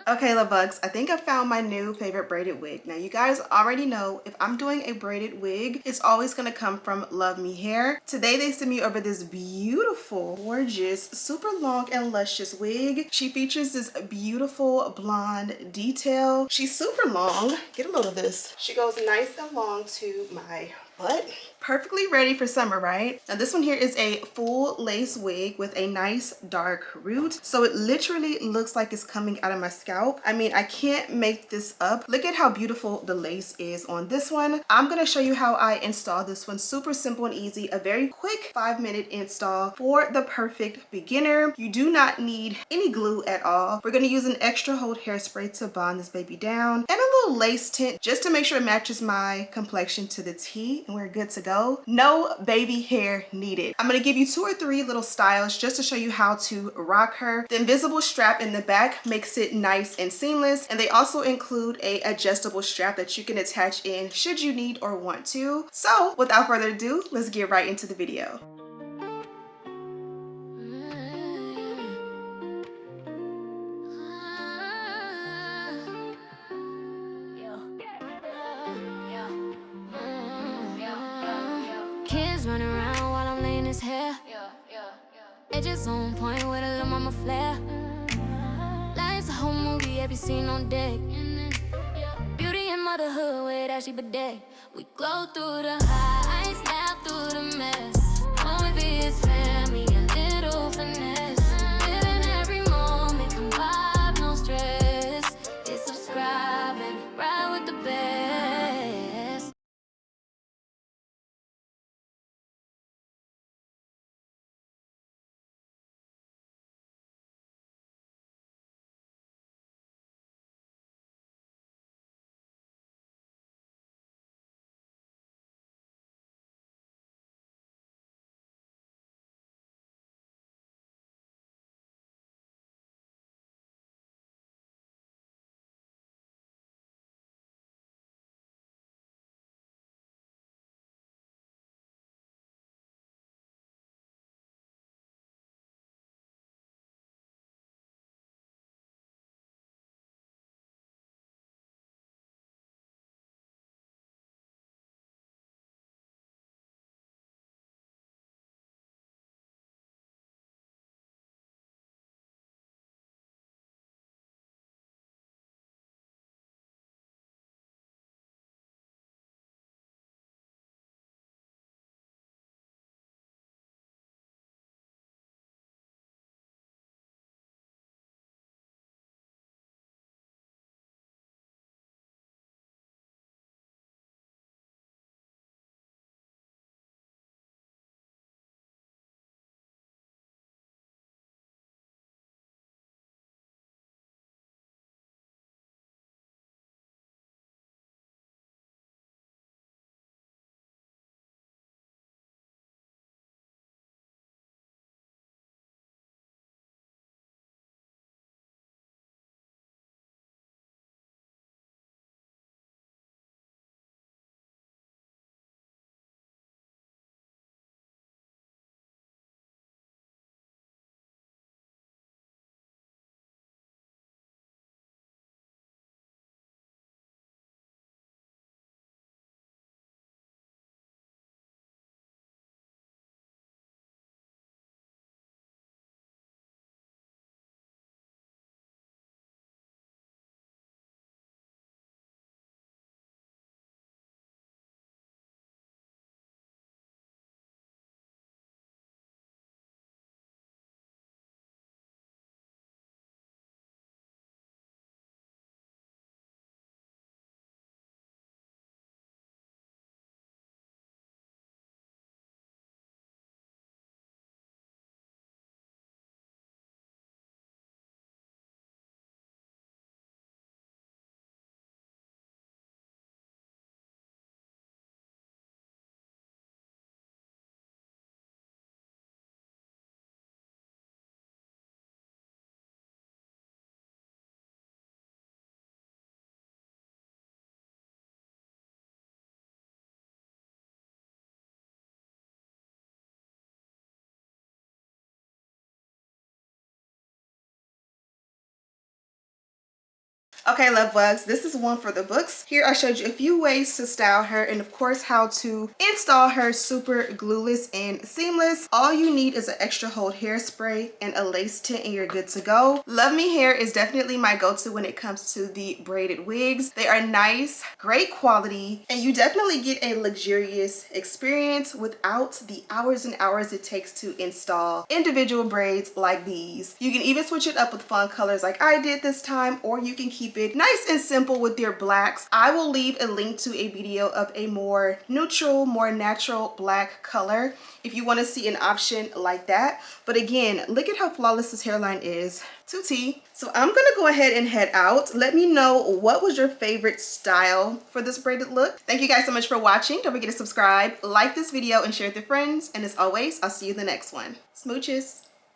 Okay, love bugs, I think I found my new favorite braided wig. Now you guys already know if I'm doing a braided wig, it's always gonna come from Luvme Hair. Today they sent me over this beautiful, gorgeous, super long and luscious wig. She features this beautiful blonde detail. She's super long. Get a load of this. She goes nice and long to my butt. Perfectly ready for summer, right? Now this one here is a full lace wig with a nice dark root. So it literally looks like it's coming out of my scalp. I mean, I can't make this up. Look at how beautiful the lace is on this one. I'm gonna show you how I install this one. Super simple and easy. A very quick 5-minute install for the perfect beginner. You do not need any glue at all. We're gonna use an extra hold hairspray to bond this baby down and a little lace tint just to make sure it matches my complexion to the T, and we're good to go. No baby hair needed. I'm going to give you 2 or 3 little styles just to show you how to rock her. The invisible strap in the back makes it nice and seamless, and they also include a adjustable strap that you can attach in should you need or want to. So without further ado, let's get right into the video. Kids running around while I'm laying his hair. Edges on point with a little mama flair. Life's a whole movie, every scene on deck. Beauty and motherhood with Ashley Bedeck. We glow through the highs, laugh through the mess. Only be his family, a little finesse. Living every moment, come vibe, no stress. Hit subscribe and ride with the best. Okay, love bugs, this is one for the books. Here I showed you a few ways to style her and of course how to install her super glueless and seamless. All you need is an extra hold hairspray and a lace tint and you're good to go. Love Me Hair is definitely my go-to when it comes to the braided wigs. They are nice, great quality, and you definitely get a luxurious experience without the hours and hours it takes to install individual braids like these. You can even switch it up with fun colors like I did this time, or you can keep it nice and simple with your blacks. I will leave a link to a video of a more neutral, more natural black color if you want to see an option like that. But again, look at how flawless this hairline is to T. So I'm gonna go ahead and head out. Let me know what was your favorite style for this braided look. Thank you guys so much for watching. Don't forget to subscribe, like this video, and share with your friends. And as always, I'll see you in the next one. Smooches.